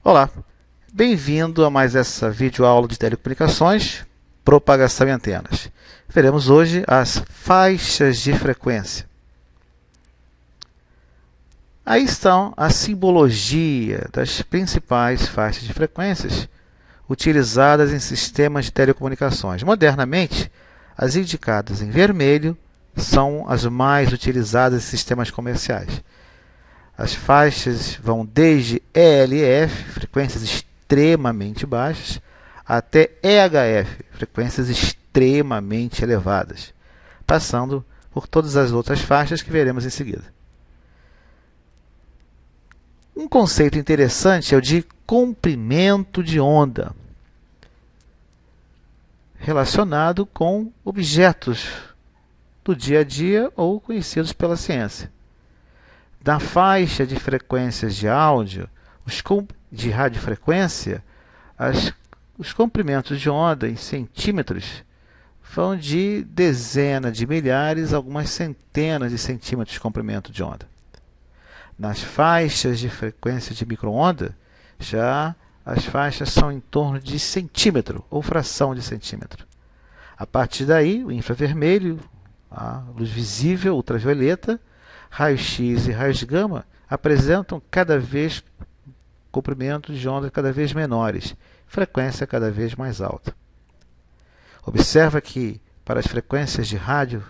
Olá, bem-vindo a mais essa videoaula de telecomunicações, propagação em antenas. Veremos hoje as faixas de frequência. Aí estão a simbologia das principais faixas de frequências utilizadas em sistemas de telecomunicações. Modernamente, as indicadas em vermelho são as mais utilizadas em sistemas comerciais. As faixas vão desde ELF, frequências extremamente baixas, até EHF, frequências extremamente elevadas, passando por todas as outras faixas que veremos em seguida. Um conceito interessante é o de comprimento de onda, relacionado com objetos do dia a dia ou conhecidos pela ciência. Na faixa de frequências de áudio, de radiofrequência, os comprimentos de onda em centímetros vão de dezenas de milhares a algumas centenas de centímetros de comprimento de onda. Nas faixas de frequência de micro-onda, já as faixas são em torno de centímetro ou fração de centímetro. A partir daí, o infravermelho, a luz visível, ultravioleta, raio-x e raios gama apresentam cada vez comprimentos de onda cada vez menores, frequência cada vez mais alta. Observa que, para as frequências de rádio,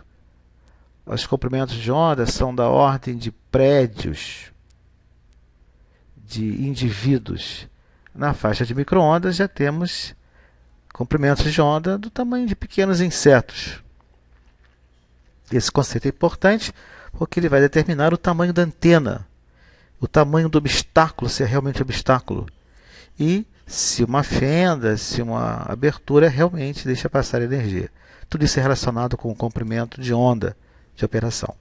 os comprimentos de onda são da ordem de prédios, de indivíduos. Na faixa de micro-ondas já temos comprimentos de onda do tamanho de pequenos insetos. Esse conceito é importante porque ele vai determinar o tamanho da antena, o tamanho do obstáculo, se é realmente obstáculo, e se uma fenda, se uma abertura realmente deixa passar energia. Tudo isso é relacionado com o comprimento de onda de operação.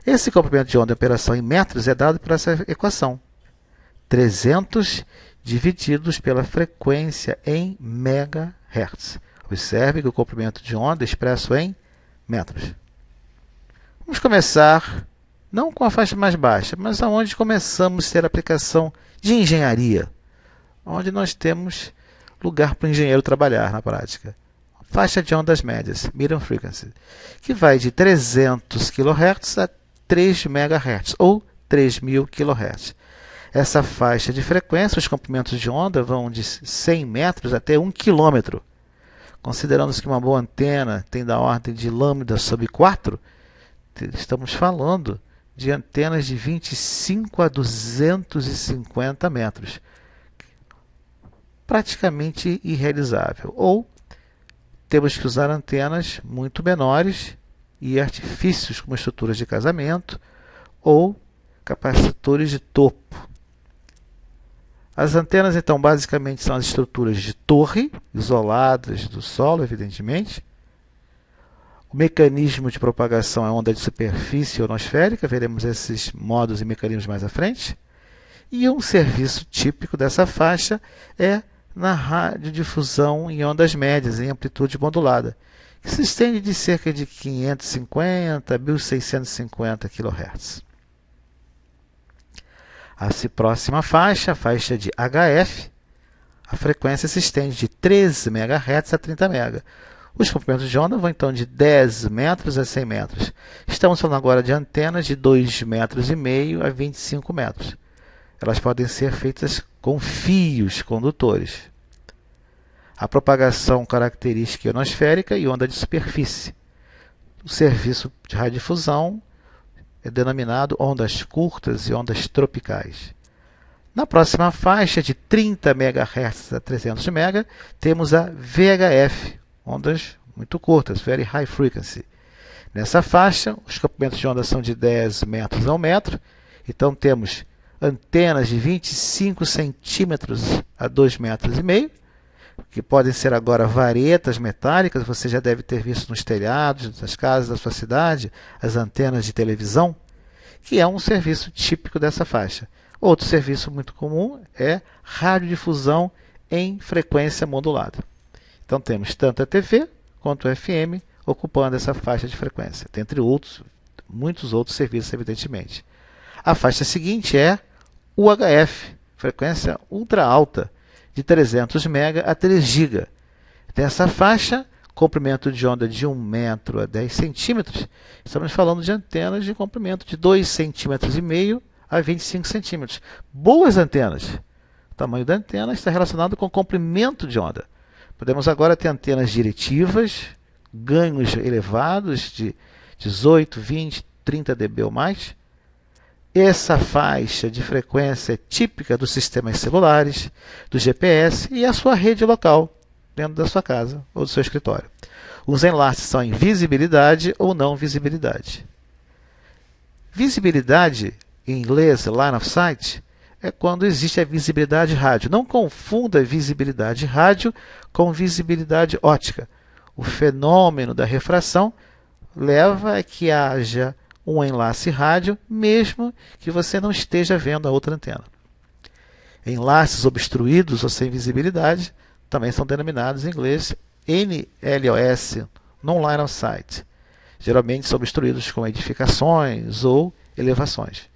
Esse comprimento de onda de operação em metros é dado por essa equação. 300 divididos pela frequência em MHz. Observe que o comprimento de onda é expresso em metros. Vamos começar, não com a faixa mais baixa, mas aonde começamos a ter aplicação de engenharia, onde nós temos lugar para o engenheiro trabalhar na prática. Faixa de ondas médias, medium frequency, que vai de 300 kHz a 3 MHz, ou 3.000 kHz. Essa faixa de frequência, os comprimentos de onda vão de 100 metros até 1 km. Considerando que uma boa antena tem da ordem de lambda sobre 4, estamos falando de antenas de 25 a 250 metros. Praticamente irrealizável. Ou temos que usar antenas muito menores e artifícios como estruturas de casamento ou capacitores de topo. As antenas, então, basicamente são as estruturas de torre, isoladas do solo, evidentemente. O mecanismo de propagação é onda de superfície ionosférica, veremos esses modos e mecanismos mais à frente. E um serviço típico dessa faixa é na radiodifusão em ondas médias, em amplitude modulada, que se estende de cerca de 550 a 1.650 kHz. A próxima faixa, a faixa de HF, a frequência se estende de 3 MHz a 30 MHz. Os comprimentos de onda vão então de 10 metros a 100 metros. Estamos falando agora de antenas de 2,5 metros a 25 metros. Elas podem ser feitas com fios condutores. A propagação característica ionosférica e onda de superfície. O serviço de radiodifusão é denominado ondas curtas e ondas tropicais. Na próxima faixa, de 30 MHz a 300 MHz, temos a VHF, ondas muito curtas, Very High Frequency. Nessa faixa, os comprimentos de onda são de 10 metros a 1 metro, então temos antenas de 25 centímetros a 2,5 metros, que podem ser agora varetas metálicas. Você já deve ter visto nos telhados das casas da sua cidade as antenas de televisão, que é um serviço típico dessa faixa. Outro serviço muito comum é radiodifusão em frequência modulada. Então temos tanto a TV quanto a FM ocupando essa faixa de frequência, dentre outros, muitos outros serviços, evidentemente. A faixa seguinte é UHF, frequência ultra alta, de 300 MHz a 3 GB. Nessa faixa, comprimento de onda de 1 metro a 10 centímetros, estamos falando de antenas de comprimento de 2,5 cm a 25 centímetros. Boas antenas. O tamanho da antena está relacionado com o comprimento de onda. Podemos agora ter antenas diretivas, ganhos elevados de 18, 20, 30 dB ou mais. Essa faixa de frequência é típica dos sistemas celulares, do GPS e a sua rede local, dentro da sua casa ou do seu escritório. Os enlaces são em visibilidade ou não visibilidade. Visibilidade, em inglês, line of sight, é quando existe a visibilidade rádio. Não confunda visibilidade rádio com visibilidade óptica. O fenômeno da refração leva a que haja um enlace rádio, mesmo que você não esteja vendo a outra antena. Enlaces obstruídos ou sem visibilidade também são denominados em inglês NLOS, Non-Line of Sight. Geralmente são obstruídos com edificações ou elevações.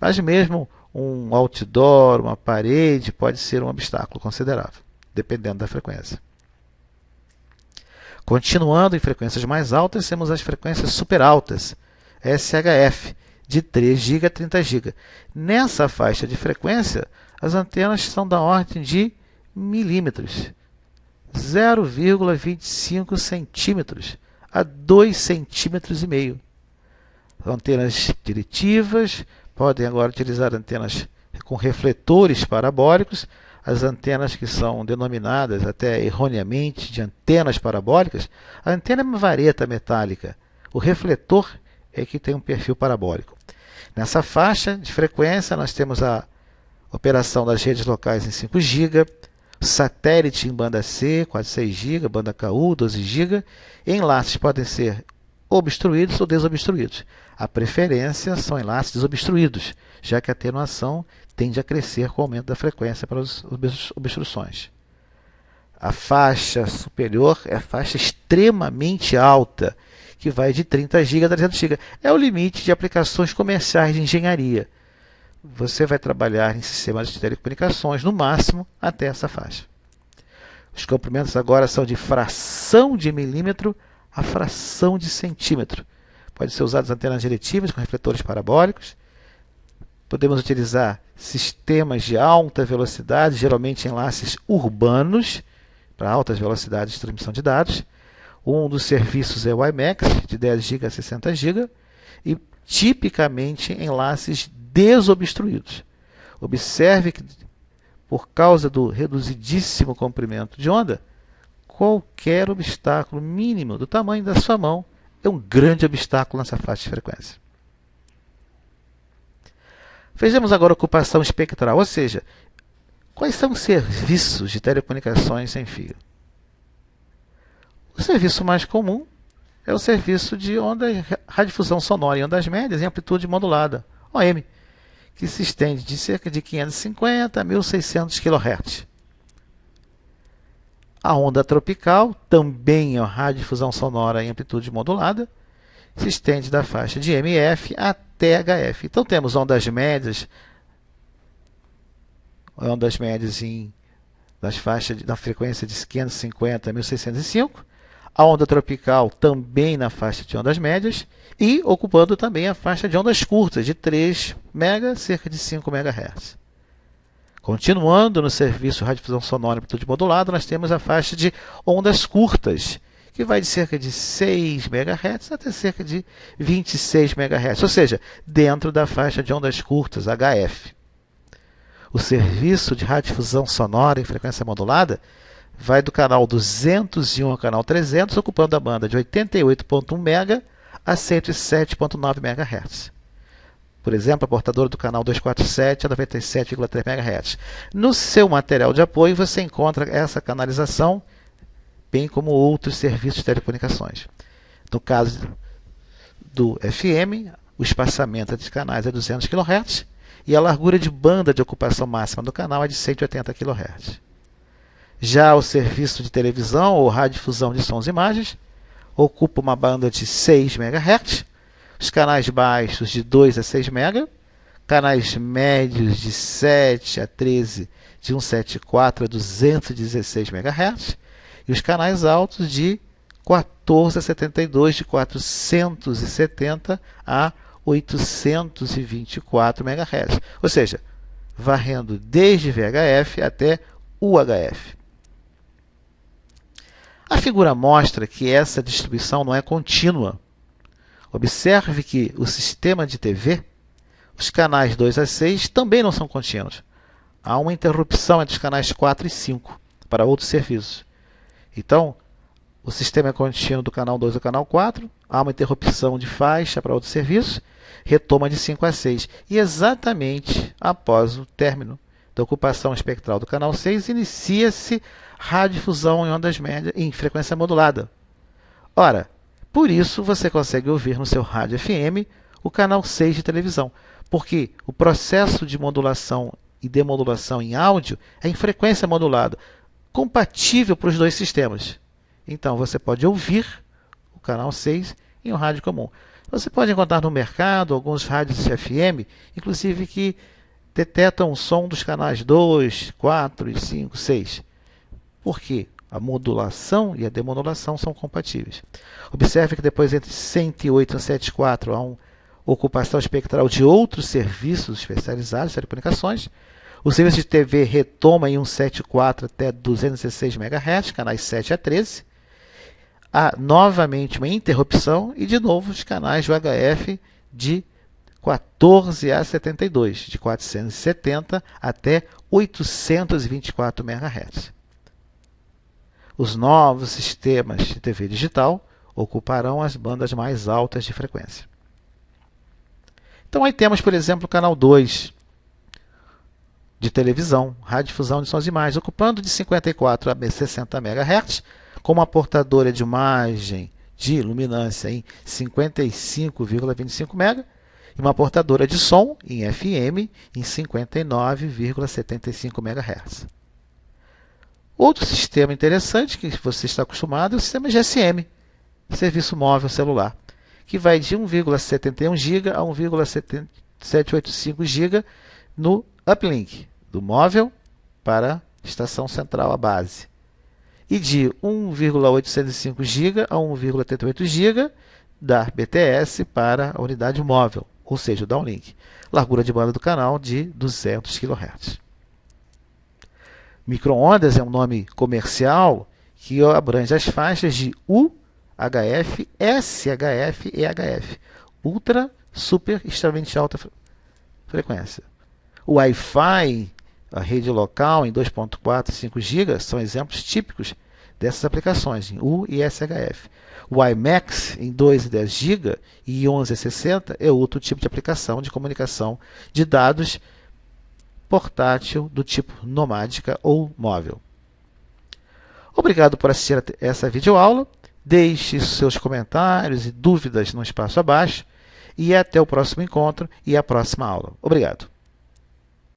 Mas mesmo um outdoor, uma parede, pode ser um obstáculo considerável, dependendo da frequência. Continuando em frequências mais altas, temos as frequências super altas, SHF, de 3 GB a 30 GB. Nessa faixa de frequência, as antenas são da ordem de milímetros, 0,25 centímetros a 2,5 centímetros. Antenas diretivas podem agora utilizar antenas com refletores parabólicos. As antenas que são denominadas até erroneamente de antenas parabólicas, a antena é uma vareta metálica. O refletor é que tem um perfil parabólico. Nessa faixa de frequência, nós temos a operação das redes locais em 5 GB, satélite em banda C, quase 6 GB, banda KU, 12 GB. Enlaces podem ser obstruídos ou desobstruídos. A preferência são enlaces desobstruídos, já que a atenuação tende a crescer com o aumento da frequência para as obstruções. A faixa superior é a faixa extremamente alta, que vai de 30 GB a 300 GB. É o limite de aplicações comerciais de engenharia. Você vai trabalhar em sistemas de telecomunicações, no máximo, até essa faixa. Os comprimentos agora são de fração de milímetro a fração de centímetro. Pode ser usadas antenas diretivas com refletores parabólicos. Podemos utilizar sistemas de alta velocidade, geralmente enlaces urbanos, para altas velocidades de transmissão de dados. Um dos serviços é o WiMAX, de 10 GB a 60 GB, e tipicamente enlaces desobstruídos. Observe que, por causa do reduzidíssimo comprimento de onda, qualquer obstáculo mínimo do tamanho da sua mão é um grande obstáculo nessa faixa de frequência. Vejamos agora a ocupação espectral, ou seja, quais são os serviços de telecomunicações sem fio? O serviço mais comum é o serviço de radiodifusão sonora em ondas médias em amplitude modulada, OM, que se estende de cerca de 550 a 1600 kHz. A onda tropical, também é radiodifusão sonora em amplitude modulada, se estende da faixa de MF até HF. Então temos ondas médias na frequência de 550 a 1605, a onda tropical também na faixa de ondas médias e ocupando também a faixa de ondas curtas de 3 MHz, cerca de 5 MHz. Continuando no serviço de radiodifusão sonora em amplitude modulada, nós temos a faixa de ondas curtas, que vai de cerca de 6 MHz até cerca de 26 MHz, ou seja, dentro da faixa de ondas curtas, HF. O serviço de radiodifusão sonora em frequência modulada vai do canal 201 ao canal 300, ocupando a banda de 88.1 MHz a 107.9 MHz. Por exemplo, a portadora do canal 247 a 97,3 MHz. No seu material de apoio, você encontra essa canalização, bem como outros serviços de telecomunicações. No caso do FM, o espaçamento de canais é 200 kHz e a largura de banda de ocupação máxima do canal é de 180 kHz. Já o serviço de televisão ou radiodifusão de sons e imagens ocupa uma banda de 6 MHz, os canais baixos de 2 a 6 MHz, canais médios de 7 a 13 de 174 a 216 MHz e os canais altos de 14 a 72 de 470 a 824 MHz, ou seja, varrendo desde VHF até UHF. A figura mostra que essa distribuição não é contínua. Observe que o sistema de TV, os canais 2 a 6 também não são contínuos. Há uma interrupção entre os canais 4 e 5 para outros serviços. Então, o sistema é contínuo do canal 2 ao canal 4, há uma interrupção de faixa para outros serviços, retoma de 5 a 6. E exatamente após o término da ocupação espectral do canal 6, inicia-se radiodifusão em ondas médias em frequência modulada. Ora, por isso você consegue ouvir no seu rádio FM o canal 6 de televisão, porque o processo de modulação e demodulação em áudio é em frequência modulada, compatível para os dois sistemas. Então você pode ouvir o canal 6 em um rádio comum. Você pode encontrar no mercado alguns rádios FM, inclusive que detectam o som dos canais 2, 4, 5, 6. Por quê? A modulação e a demodulação são compatíveis. Observe que depois entre 108 e 174 há uma ocupação espectral de outros serviços especializados, telecomunicações. O serviço de TV retoma em 174 até 216 MHz, canais 7 a 13. Há novamente uma interrupção e de novo os canais UHF de 14 a 72, de 470 até 824 MHz. Os novos sistemas de TV digital ocuparão as bandas mais altas de frequência. Então aí temos, por exemplo, o canal 2 de televisão, radiodifusão de sons e imagens, ocupando de 54 a 60 MHz, com uma portadora de imagem de luminância em 55,25 MHz e uma portadora de som em FM em 59,75 MHz. Outro sistema interessante que você está acostumado é o sistema GSM, Serviço Móvel Celular, que vai de 1,71 GB a 1,785 GB no uplink, do móvel para a estação central, a base. E de 1,805 GB a 1,88 GB da BTS para a unidade móvel, ou seja, o downlink. Largura de banda do canal de 200 kHz. Microondas é um nome comercial que abrange as faixas de UHF, SHF e EHF. Ultra, super, extremamente alta frequência. O Wi-Fi, a rede local em 2.4 e 5 GB são exemplos típicos dessas aplicações em U e SHF. O WiMAX em 2 e 10 GB e 11 e 60 é outro tipo de aplicação de comunicação de dados portátil do tipo nomádica ou móvel. Obrigado por assistir a essa videoaula. Deixe seus comentários e dúvidas no espaço abaixo e até o próximo encontro e a próxima aula. Obrigado.